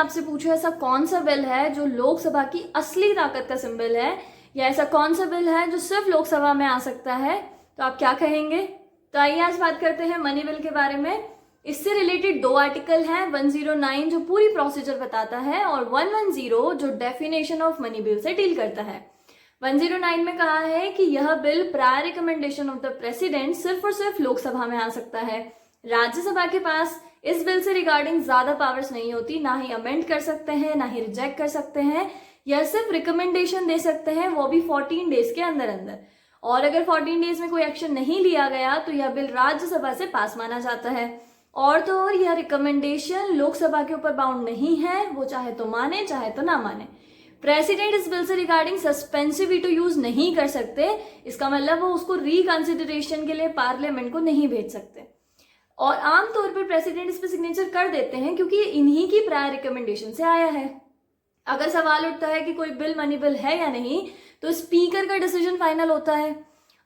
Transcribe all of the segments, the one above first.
आपसे पूछे ऐसा कौन सा बिल है जो लोकसभा की असली ताकत का सिंबल है, या ऐसा कौन सा बिल है जो सिर्फ लोकसभा में आ सकता है, तो आप क्या कहेंगे? तो आइए आज बात करते हैं मनी बिल के बारे में। इससे रिलेटेड 2 आर्टिकल हैं, 109 जो पूरी प्रोसीजर बताता है और 110 जो डेफिनेशन ऑफ मनी बिल से डील करता है। 109 में कहा है कि यह bill prior recommendation of the president सिर्फ और सिर्फ लोकसभा में आ सकता है। राज्यसभा के पास इस बिल से रिगार्डिंग ज्यादा पावर्स नहीं होती, ना ही अमेंड कर सकते हैं ना ही रिजेक्ट कर सकते हैं, यह सिर्फ रिकमेंडेशन दे सकते हैं, वो भी 14 डेज के अंदर अंदर। और अगर 14 डेज में कोई एक्शन नहीं लिया गया तो यह बिल राज्यसभा से पास माना जाता है। और तो और यह रिकमेंडेशन लोकसभा के ऊपर बाउंड नहीं है, वो चाहे तो माने चाहे तो ना माने। प्रेसिडेंट इस बिल से रिगार्डिंग सस्पेंसिव वीटो यूज नहीं कर सकते, इसका मतलब वो उसको रिकंसिडरेशन के लिए पार्लियामेंट को नहीं भेज सकते। और आमतौर पर प्रेसिडेंट इस पर सिग्नेचर कर देते हैं क्योंकि ये इन्हीं की प्रायर रिकमेंडेशन से आया है। अगर सवाल उठता है कि कोई बिल मनी बिल है या नहीं, तो स्पीकर का डिसीजन फाइनल होता है।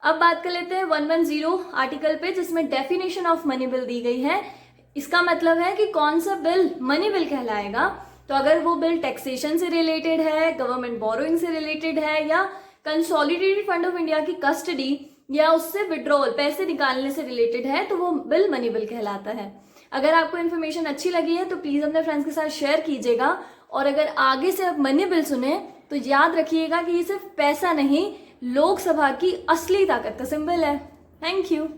अब बात कर लेते हैं 110 आर्टिकल पे, जिसमें डेफिनेशन ऑफ मनी बिल दी गई है। इसका मतलब है कि कौन सा बिल मनी बिल कहलाएगा। तो अगर वो बिल टैक्सेशन से रिलेटेड है, गवर्नमेंट बोरोइंग से रिलेटेड है, या कंसोलिडेटेड फंड ऑफ इंडिया की कस्टडी या उससे विड्रॉल पैसे निकालने से रिलेटेड है, तो वो बिल मनी बिल कहलाता है। अगर आपको इन्फॉर्मेशन अच्छी लगी है तो प्लीज अपने फ्रेंड्स के साथ शेयर कीजिएगा। और अगर आगे से आप मनी बिल सुने तो याद रखिएगा कि ये सिर्फ पैसा नहीं, लोकसभा की असली ताकत का सिंबल है। Thank you.